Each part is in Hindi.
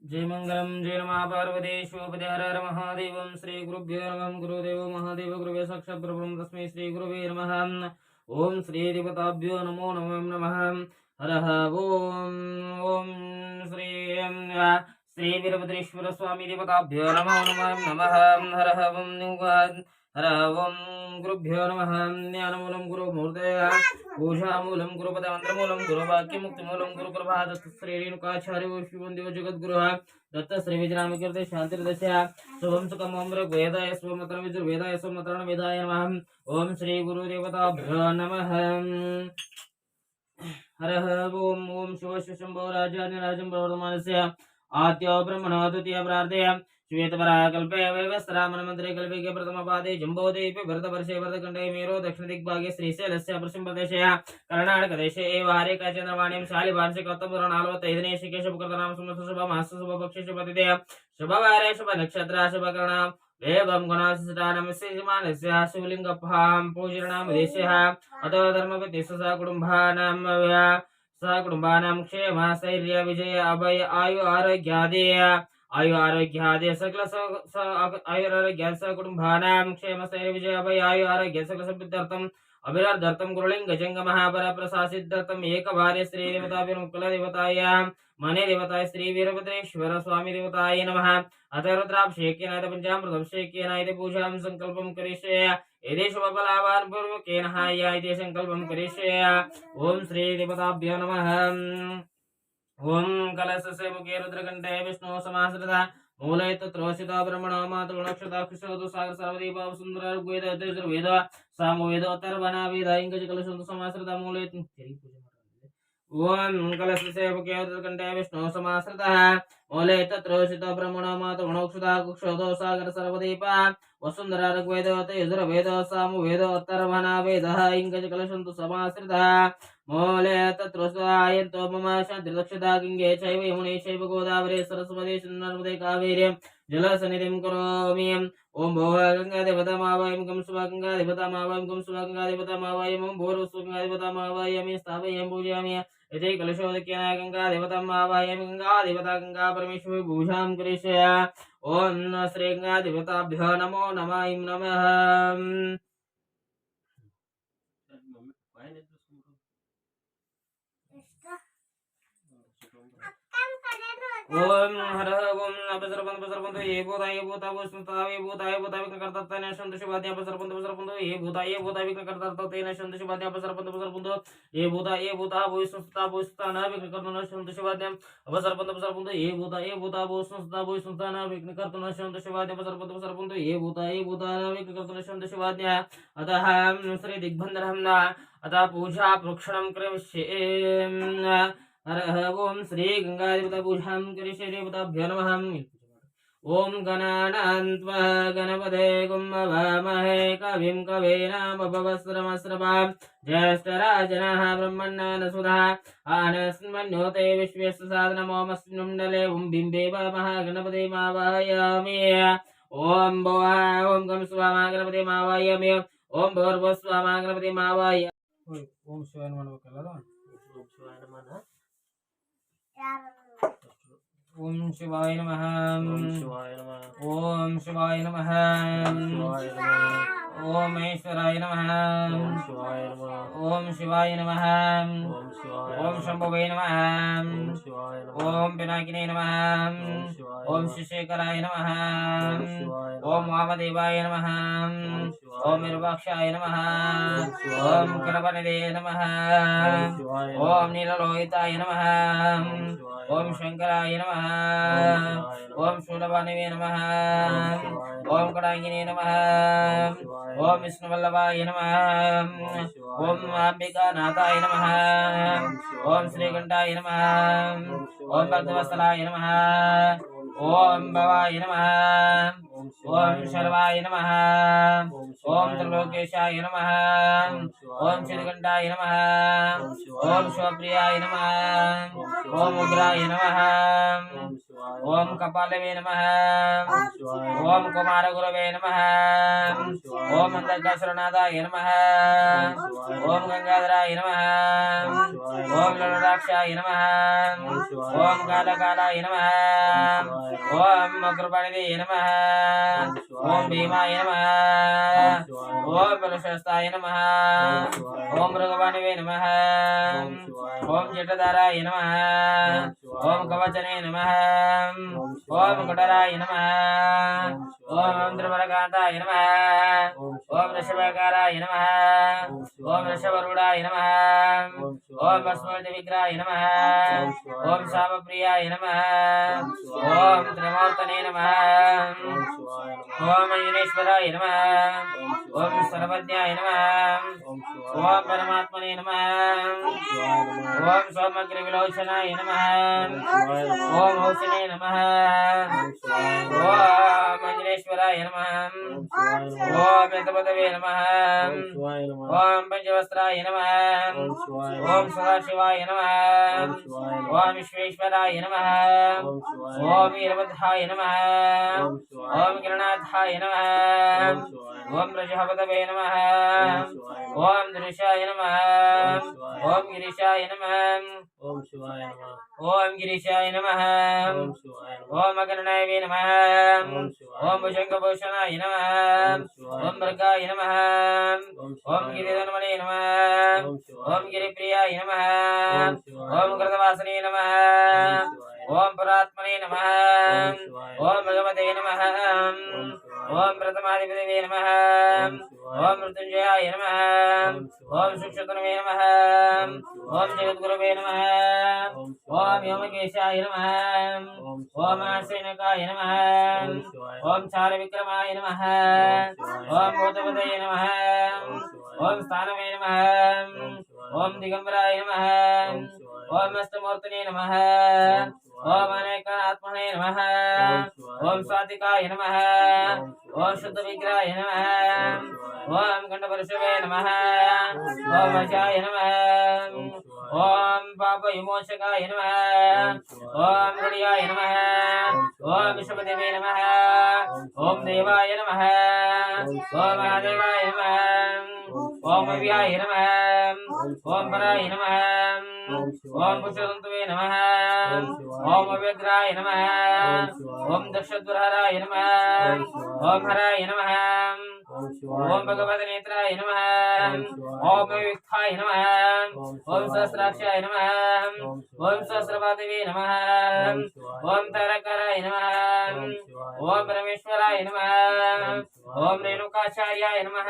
जय मंगलम जय नमा पार्वतीशोपति हर हर महादेव श्री गुरुभ्यो नमः गुरुदेव महादेव गुरुवे साक्षात् परब्रह्म तस्मै श्री गुरुवे नमः ओम श्री देवताभ्यो नमो नमः हरः ओम श्री श्री वीरभद्रेश्वर स्वामी देवताभ्यो नमो नमः हरः ओम गुरुभ्यो नमः ज्ञानमूलं गुरुमूर्तये पूजामूलं गुरुपद मंत्रमूलं गुरुवाक्यमुक्तिमूलं गुरुप्रभादत्त श्री रेणुकाचार्यो शिवन्देव जगद्गुरुः दत्त श्री विजयरामकीर्ति शांतिर्दशा शुभं सुखं ओम ऋग्वेदाय स्वमत्रं यजुर्वेदाय स्वमत्रं वेदाय नमः ओम श्री गुरुदेवताभ्यो नमः हरः ओम शिव शंभो राजाधिराजं प्रवर्तमानस्य आद्यो ब्रह्मणो द्वितीय प्रार्थय श्वेतपराकल्पे वैवस्त्रामनमन्त्रे कल्पे प्रथमपादे जम्बोदेपे भरतवर्षे भरतखण्डे मेरो दक्षिणदिग्भागे श्रीशैलस्य पश्चिमप्रदेशे कर्णाटकदेशे एव हारेकाचन्द्रवाणीं शालिवार्षिकोत्तमपुराणाल्वत्तैदने शिकेशुभकृतनाम सुमसुशुभमासु शुभपक्षे शुभवारे शुभनक्षत्रा शुभकर्णां देवं गुणासिष्टानां श्रीमानस्य शिवलिङ्गपहां पूजनां देशः अतो धर्मपतिस्सा कुटुम्बानां क्षेम स्थैर्य विजय अभय आयु आरोग्यादि आयु आरोग्यादि सकल आयुरारोग्य कुटुम्बानां क्षेम स्थैर्य विजय अभय आयु आरोग्य सकल सिद्ध्यर्थम् अभिरार्थम गुरुलिंग जंग महापर प्रसासिद्धर्थम एकवार्य श्री देवताभिर्मुकुल देवताय मने देवताय श्री वीरभद्रेश्वर स्वामी देवताय नमः अथ रुद्राभिषेकेन पंचामृताभिषेकेन इति पूजां संकल्पं करिष्ये यदि शुभफलावान् पूर्वकेन हाय इति संकल्पं करिष्ये ओम श्री देवताभ्यो नमः ओम कलशस्य मुखे रुद्रकण्ठे विष्णु समाश्रिता मूले तत्रोषिता ब्रह्मणो मातृणक्षताक्षिषोतु सागर सर्वदीपाव सुंदर ऋग्वेद यजुर्वेद सामवेद अथर्वणा वेद इंगजकलशोतु समाश्रिता मूले ओम कलशस्य मुखे रुद्रकण्ठे विष्णु समाश्रितः मूले तत्रोषिता ब्रह्मणो मातृणक्षताक्षिषोतु सागर सर्वदीपा वसुंधरा ऋग्वेद यजुर्वेद सामवेद अथर्वणा वेद इंगजकलशोतु समाश्रितः मूले तत्रोषायन्तो मम शान्तिर्दक्षता गङ्गे चैव यमुने चैव गोदावरी सरस्वती नर्मदे कावेरी जलसन्निधिं करोमि ओम भोः गङ्गादेवतामावायं गं सुवा गङ्गादेवतामावायं गं सुवा गङ्गादेवतामावायं ओम भोरुस्वगङ्गादेवतामावायं स्थापयं पूजयामि इति कलशोदकेन गङ्गादेवतामावायं गङ्गादेवता गङ्गा परमेश्वरी पूजां करिष्ये ओम श्री गङ्गादेवताभ्यो नमो नमः ओम हर ओम अपसरपंत ये भूता विष्णुता विकर्तत्तेन संतुष्टिवाद्या अपसरपंत ये भूता विकर्तत्तेन संतुष्टिवाद्या अपसरपंत ये भूता विष्णुता न विकर्तन संतुष्टिवाद्या अपसरपंत ये भूता विष्णुता न विकर्तन संतुष्टिवाद्या अपसरपंत ये भूता न विकर्तन संतुष्टिवाद्या अतः श्री दिग्बन्धनम् अतः पूजा प्रोक्षणं करिष्ये हरः ओम श्री गंगादेवता पूजां करिष्ये देवताभ्यो नमः ओम गणानान्त्वा गणपते गुं वामहे कविं कवीनामुपवस्त्रमस्रवां ज्येष्ठराजनः ब्रह्मण्णान् सुधा आनस्मन्योते विश्वेस्य साधनमोमस्मिन्नुण्डले ओम बिम्बे महागणपते मावाहयामि ओम भुवः ओम गं स्वामा गणपते मावाहयामि ओम भूर्भुवस्वामा गणपते मावाहयामि ओम शिवाय नमः ओम शिवाय नमः ओम शिवाय नमः ओम शिवाय नमः ओम ईश्वराय नमः ओम शिवाय नमः ओम शंभवे नमः ओम पिनाकिने नमः ओम शिशेखराय नमः ओम वामदेवाय नमः ओम विरूपाक्षाय नमः ओम कृपनिधे नमः ओम नीललोहिताय नमः ओम शंकराय नमः ओम शूलवानिवे नमः ओम कडांगिने नमः ओम विष्णुवल्लभाय नमः ओम अंबिकानाथाय नमः ओम श्रीकंठाय नमः ओम भक्तवत्सलाय नमः ओम भवाय नमः ओम शर्वाय नमः ओम त्रिलोकेशाय नमः ओम श्रीकंठाय नमः ओम शिवप्रियाय नमः ओम उग्राय नमः ओम कपालवे नमः ओम कुमारगुरवे नमः ओम अंधकासुरनाथाय नमः ओम गंगाधराय नमः ओम ललाक्षाय नमः ओम कालकालाय नमः ओम अग्रपाणिवे नमः ओम भीमाय नमः ओम बलशस्ताय नमः ओम मृगपाणिवे नमः ओम जटधाराय नमः ओम कवचने नमः ओम कुटराय नमः ओम द्रवरकांताय नमः ओम ऋषभकाराय नमः ओम ऋषभरूढ़ाय नमः ओम अस्मद्विग्रहाय नमः ओम शामप्रियाय नमः ओम त्रिमूर्तने नमः ओम अंजनेश्वराय नमः ओम सर्वज्ञाय नमः ओम परमात्मने नमः ओम सोमग्रविलोचनाय नमः ओम हौसिने नमः ओम अंजनेश्वराय नमः ओम यतपदवे नमः ओम पंचवस्त्राय नमः ओम सदाशिवाय नमः ओम विश्वेश्वराय नमः ओम वीरभद्राय नमः ओम गिरनाथाय नमः ओम प्रजापतवे नमः ओम दृशाय नमः ओम गिरीशाय नमः ओम शिवाय नमः ओम गिरीशाय नमः ओम अगणनाय नमः ओम भुजंगभूषणाय नमः ओम मृगाय नमः ओम गिरिधर्मणे नमः ओम गिरिप्रियाय नमः ओम कृतवासने नमः ओम परात्मने नमः ओम भगवते नमः ओम प्रथमाधिपतये नमः ओम मृत्युंजयाय नमः ओम सुक्षतनवे नमः ओम जगद्गुरवे नमः ओम योमकेशाय नमः ओम आसेनकाय नमः ओम चारविक्रमाय नमः ओम भूतपतये नमः ओम स्थानवे नमः ओम दिगंबराय नमः ओम अष्टमूर्तने नमः ओम अनेकात्मने नमः ओम स्वातिकाय नमः ओम शुद्ध विग्रहाय नमः ओम गंडपरशवे नमः ओम अजाय नमः ओम पाप विमोचकाय नमः ओम हृदयाय नमः ओम विश्वपतिवे नमः ओम देवाय नमः ओम महादेवाय नमः ओम अव्याय नमः ओम पराय नमः ओम पुष्पतंतुवे नमः ओम अव्यग्राय नमः ओम दक्षद्वरहराय नमः ओम हराय नमः ओम भगवते नेत्राय नमः ओम विविक्ताय नमः ओम सहस्राक्षाय नमः ओम सहस्रपादवे नमः ओम तारकाराय नमः ओम परमेश्वराय नमः ओम रेणुकाचार्याय नमः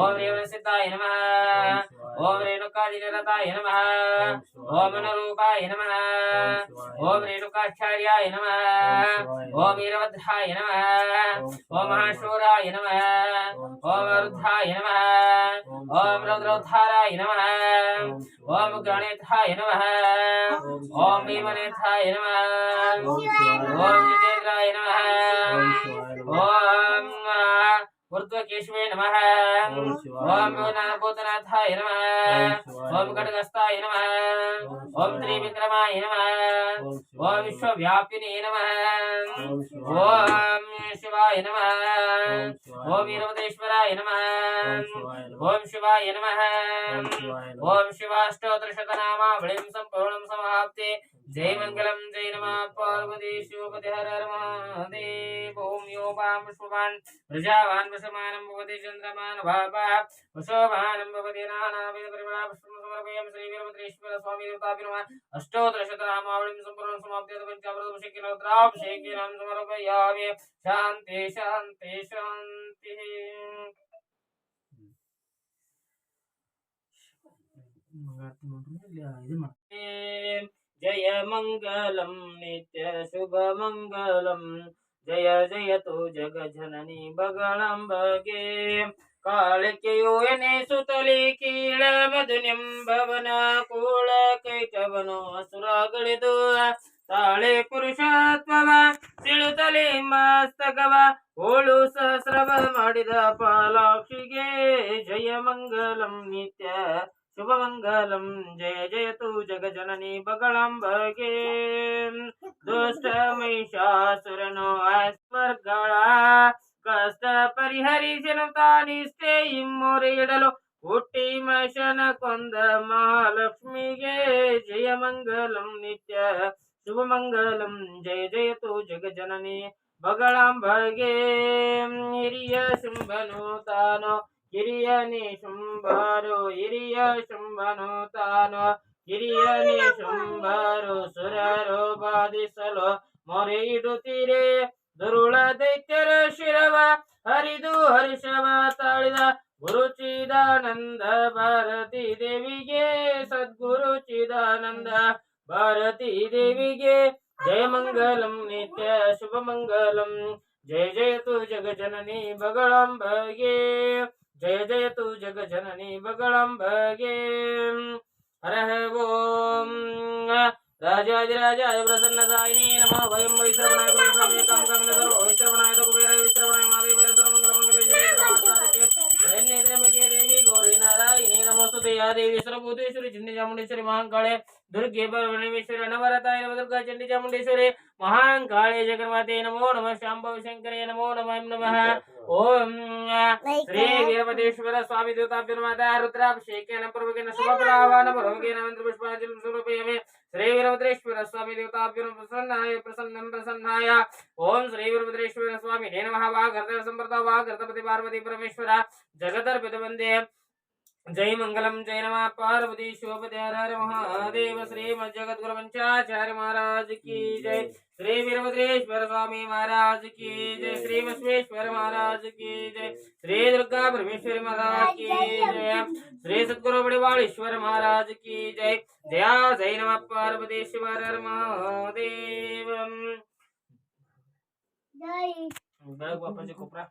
ओम रेवणसिद्धाय नमः ओम रेणुकादिनिरताय नमः ओम अनुरूपाय नमः ओम रेणुकाचार्याय नमः ओम वीरभद्राय नमः ओम महाशूराय नमः ओम रुद्राय नमः ओम रुद्रोद्धाराय नमः ओम गणेशाय नमः ओम भीमनेशाय नमः ओम जितेन्द्राय नमः ओम ऊर्ध्वकेशवे नमः ओम भूतनाथाय नमः ओम खड्गस्ताय नमः ओम त्रिविक्रमाय नमः ओम विश्वव्यापिने नमः ओम शिवाय नमः ओम वीरभद्रेश्वराय नमः ओम शिवाय नमः ओम शिवाष्टोत्तरशतनामावलिं संपूर्णं समाप्ते जय मंगलम जय नमः पार्वती शिवपति हर हर महादेव ओम योपां पुष्पवान् प्रजावान् वसमानं भवति चन्द्रमान् भावः वशोभानं भवति नानाविध परिमला पुष्पं समर्पयामि श्री वीरभद्रेश्वर स्वामी देवताभ्यो नमः अष्टोत्तरशतनामावलिं सम्पूर्णं समाप्य पञ्चामृतभिषेकेन समर्पयामि शान्ति शान्ति शान्तिः जय मंगलम नित्य शुभ मंगलम जय जयतु जगजननी बगळंबगे कालिकेयुने सुतली कीळ मधुनिं भवन कूळ कैटवनो असुरಗಳಿದು ತಾಳೆ ಪುರುಷತ್ವವ ಸಿಳುತ್ತಲೇ ಮಸ್ತಕವ ಓಳು ಸಹಸ್ರವ ಮಾಡಿದ ಪಾಲಾಕ್ಷಿಗೆ ಜಯ ಮಂಗಲಂ ನಿತ್ಯ ಶುಭ ಮಂಗಲಂ ಜಯ ಜಯತು ಜಗಜನನಿ ಬಗಳಂಬಗೆ ದುಷ್ಟ ಮಹಿಷಾಸುರನು ಅಸ್ವರ್ಗಳ ಕಷ್ಟ ಪರಿಹರಿಸಲು ತಾನಿಷ್ಟೇ ಇಮ್ಮೊರೆ ಇಡಲು ಹುಟ್ಟಿ ಮಶನ ಕೊಂದ ಮಹಾಲಕ್ಷ್ಮಿಗೆ जय जयतु जगजननी बगळांबगे ಹಿರಿಯ ಶುಂಭನು ತಾನು ಹಿರಿಯನೇ ಶುಂಭರು ಹಿರಿಯ ಶುಂಭನು ತಾನು ಹಿರಿಯನೇ ಶುಂಭರು ಸುರರು ಬಾಧಿಸಲು ಮೊರೆ ಇಡುತ್ತೀರೆ ದುರುಳ ದೈತ್ಯರ ಶಿರವ ಹರಿದು ಹರ್ಷವ ತಾಳಿದ ಗುರು ಚಿದಾನಂದ ಭಾರತೀ ದೇವಿಗೆ ಸದ್ಗುರು ಚಿದಾನಂದ ಭಾರತೀ ದೇವಿಗೆ जय मंगलम नित्य शुभ मंगलम जय जय तु जग जननी बगळांबगे जय जय तु जग जननी बगळांबगे हर ओम राजाधिराजाय प्रसन्नदायिने नमः वयं वैश्रवणाय गुरुस्वामी काम सर्व वैश्रवणाय कुबेराय विश्रवणाय महादेवाय सर्वमंगलमंगले नेत्रमगे देवी गौरी नारायणी नमोस्तुते या देवी सर्वभूतेश्वरी चंडी चामुंडेश्वरी महाकाळे दुर्गे परमेश्वरी नवरताय नवदुर्गा चंडी चामुंडेश्वरी महाकाळे जगन्माते नमो नमः शांभव शंकरे नमो नमः ओम श्री वीरभद्रेश्वर स्वामी देवताभ्यो नमः रुद्राभिषेकेन पूर्वकेन शुभफलावान पूर्वकेन मंत्रपुष्पांजलिं समर्पयामि श्री वीरभद्रेश्वर स्वामी देवताभ्यो प्रसन्नाय प्रसन्नं प्रसन्नाय ओम श्री वीरभद्रेश्वर स्वामी नमः वागर्त संप्रदा वागर्तपति पार्वती परमेश्वर जगदर्पित वंदे जय मंगलम जय नमः पार्वती शोभते हर हर महादेव श्री जगद्गुरु पंचाचार्य महाराज की जय श्री वीरभद्रेश्वर स्वामी महाराज की जय श्री बसवेश्वर महाराज की जय श्री दुर्गा परमेश्वरी महाराज की जय श्री सद्गुरु बड़वालेश्वर महाराज की जय जया जय नमः पार्वतीश्वर हर महादेव जय बापा जी कोपरा